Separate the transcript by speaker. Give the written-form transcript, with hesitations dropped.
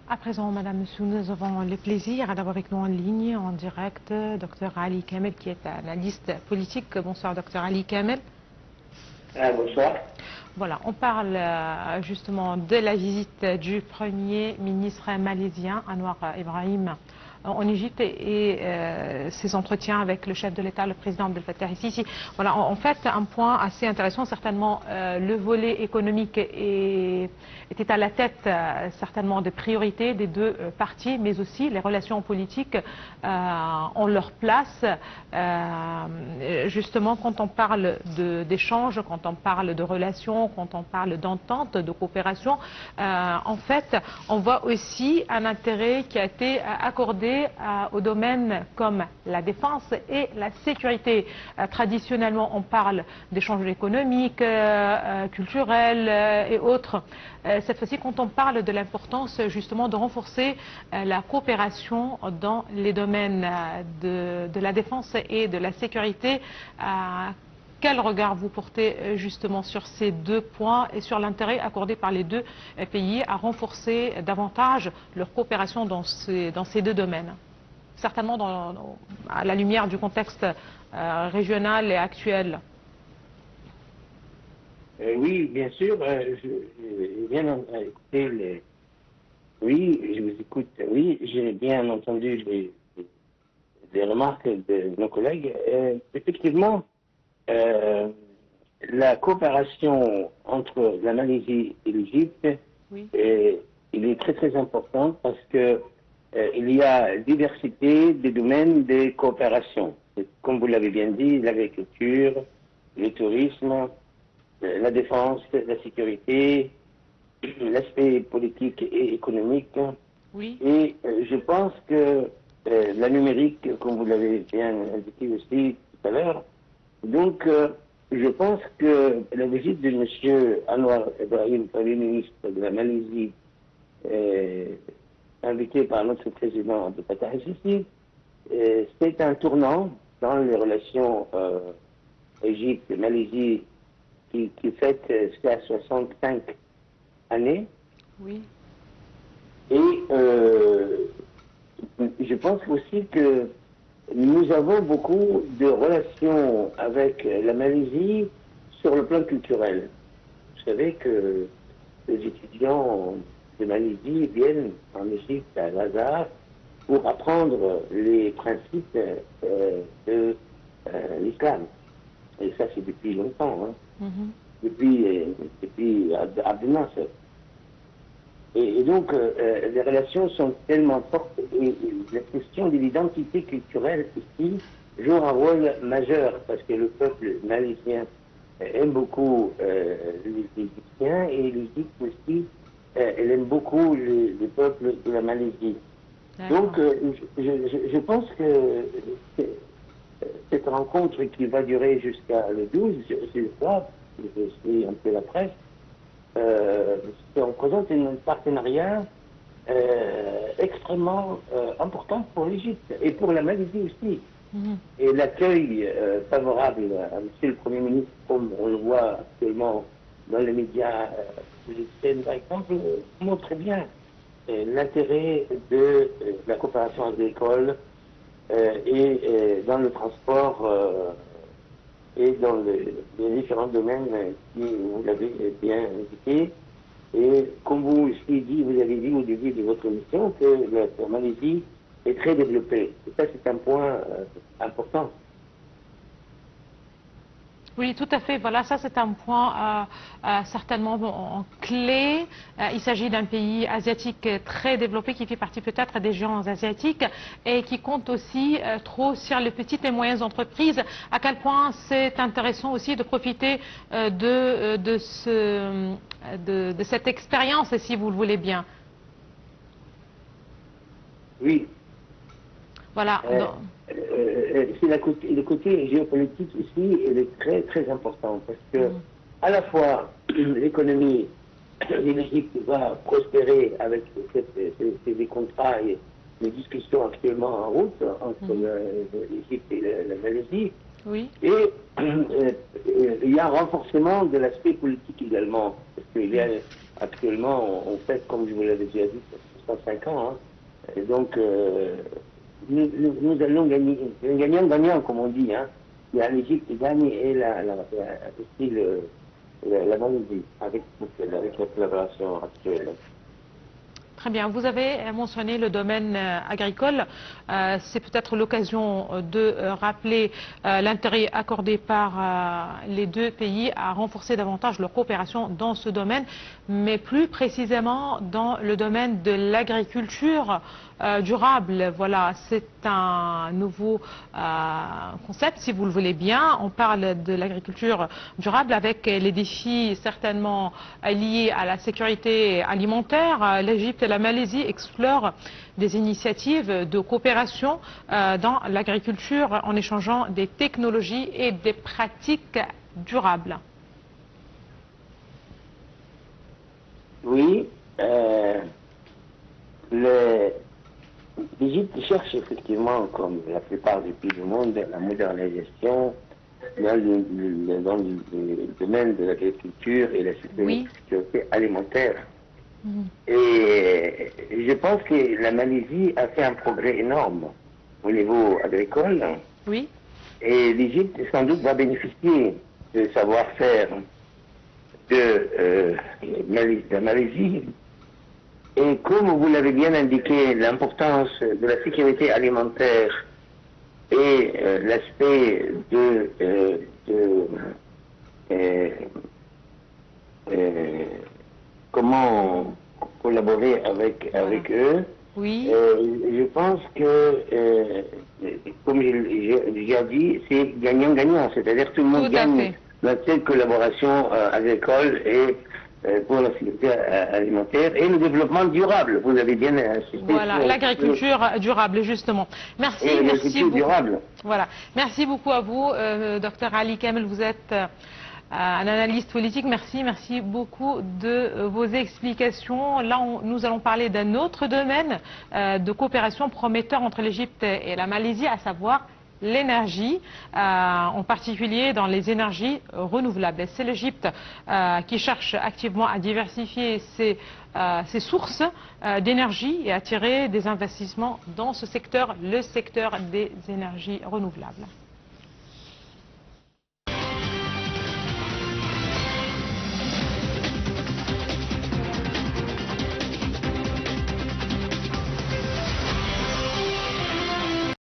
Speaker 1: À présent, Madame Moussou, nous avons le plaisir d'avoir avec nous en ligne, en direct, Dr Ali Kamel, qui est analyste politique. Bonsoir, Dr Ali Kamel.
Speaker 2: Bonsoir.
Speaker 1: Voilà, on parle justement de la visite du Premier ministre malaisien, Anwar Ibrahim, en Égypte et ses entretiens avec le chef de l'État, le président Abdel Fattah el-Sisi. Voilà, en fait, un point assez intéressant, certainement le volet économique était à la tête certainement des priorités des deux parties, mais aussi les relations politiques ont leur place. Justement, quand on parle d'échanges, quand on parle de relations, quand on parle d'entente, de coopération, en fait, on voit aussi un intérêt qui a été accordé aux domaines comme la défense et la sécurité. Traditionnellement, on parle d'échanges économiques, culturels et autres. Cette fois-ci, quand on parle de l'importance justement de renforcer la coopération dans les domaines de la défense et de la sécurité, quel regard vous portez justement sur ces deux points et sur l'intérêt accordé par les deux pays à renforcer davantage leur coopération dans ces deux domaines, certainement à la lumière du contexte régional et actuel?
Speaker 2: Oui, bien sûr, j'ai bien écouté Oui, je vous écoute. Oui, j'ai bien entendu les remarques de nos collègues. Effectivement, la coopération entre la Malaisie et l'Égypte,
Speaker 1: oui,
Speaker 2: il est très très important parce que il y a diversité des domaines de coopération. Comme vous l'avez bien dit, l'agriculture, le tourisme, la défense, la sécurité, l'aspect politique et économique.
Speaker 1: oui.
Speaker 2: Et je pense que la numérique, comme vous l'avez bien indiqué aussi tout à l'heure, donc je pense que la visite de M. Anwar Ibrahim, Premier ministre de la Malaisie, invité par notre président Abdel Fattah el-Sisi, c'est un tournant dans les relations Égypte-Malaisie qui fête jusqu'à 65 années.
Speaker 1: Oui.
Speaker 2: Et je pense aussi que nous avons beaucoup de relations avec la Malaisie sur le plan culturel. Vous savez que les étudiants de Malaisie viennent en Égypte, à Lazare, pour apprendre les principes de l'islam. Et ça, c'est depuis longtemps, hein. Depuis Abdel Nasser. Et donc, les relations sont tellement fortes et la question de l'identité culturelle ici joue un rôle majeur parce que le peuple malaisien aime beaucoup les Égyptiens et l'Égypte aussi, elle aime beaucoup le peuple de la Malaisie. Donc, je pense que cette rencontre qui va durer jusqu'à le 12, je crois, je suis un peu la presse, on présente un partenariat extrêmement important pour l'Égypte et pour la Malaisie aussi. Et l'accueil favorable à M. le Premier ministre, comme on le voit actuellement dans les médias égyptiens, par exemple, montre très bien l'intérêt de la coopération agricole et dans le transport et dans les différents domaines qui vous l'avez bien indiqué. Et comme vous aussi dit, vous avez dit au début de votre émission que la Malaisie est très développée. Et ça, c'est un point important.
Speaker 1: Oui, tout à fait. Voilà, ça c'est un point certainement clé. Il s'agit d'un pays asiatique très développé qui fait partie peut-être des géants asiatiques et qui compte aussi trop sur les petites et moyennes entreprises. À quel point c'est intéressant aussi de profiter de cette expérience, si vous le voulez bien.
Speaker 2: Oui.
Speaker 1: Voilà.
Speaker 2: C'est le côté géopolitique ici, il est très très important parce que à la fois l'économie de l'Égypte va prospérer avec ces contrats et les discussions actuellement en route entre l'Égypte et la Malaisie.
Speaker 1: Oui.
Speaker 2: Et il y a un renforcement de l'aspect politique également parce qu'il y a actuellement, en fait, comme je vous l'avais déjà dit, 105 ans. Hein. Et donc, nous allons gagner, gagnant-gagnant, comme on dit. Hein. Il y a l'Égypte qui gagne et aussi la Malaisie, avec la collaboration actuelle.
Speaker 1: Très bien. Vous avez mentionné le domaine agricole. C'est peut-être l'occasion de rappeler l'intérêt accordé par les deux pays à renforcer davantage leur coopération dans ce domaine, mais plus précisément dans le domaine de l'agriculture durable. Voilà, c'est un nouveau concept, si vous le voulez bien. On parle de l'agriculture durable avec les défis certainement liés à la sécurité alimentaire. L'Égypte et la Malaisie explorent des initiatives de coopération dans l'agriculture en échangeant des technologies et des pratiques durables.
Speaker 2: Oui, l'Égypte cherche effectivement, comme la plupart des pays du monde, la modernisation dans le domaine de l'agriculture et la sécurité alimentaire. Et je pense que la Malaisie a fait un progrès énorme au niveau agricole.
Speaker 1: Oui.
Speaker 2: Et l'Égypte, sans doute, va bénéficier du savoir-faire de la Malaisie. Et comme vous l'avez bien indiqué, l'importance de la sécurité alimentaire et l'aspect de comment collaborer avec eux,
Speaker 1: oui.
Speaker 2: Je pense que, comme j'ai dit, c'est gagnant-gagnant, c'est-à-dire tout le monde gagne dans cette collaboration agricole et pour la sécurité alimentaire et le développement durable. Vous avez bien insisté.
Speaker 1: Voilà, l'agriculture durable, justement. Merci, merci beaucoup.
Speaker 2: Durable.
Speaker 1: Voilà, merci beaucoup à vous, Dr Ali Kamel. Vous êtes un analyste politique. Merci beaucoup de vos explications. Là, nous allons parler d'un autre domaine de coopération prometteur entre l'Égypte et la Malaisie, à savoir l'énergie, en particulier dans les énergies renouvelables. C'est l'Égypte qui cherche activement à diversifier ses sources d'énergie et à attirer des investissements dans ce secteur, le secteur des énergies renouvelables.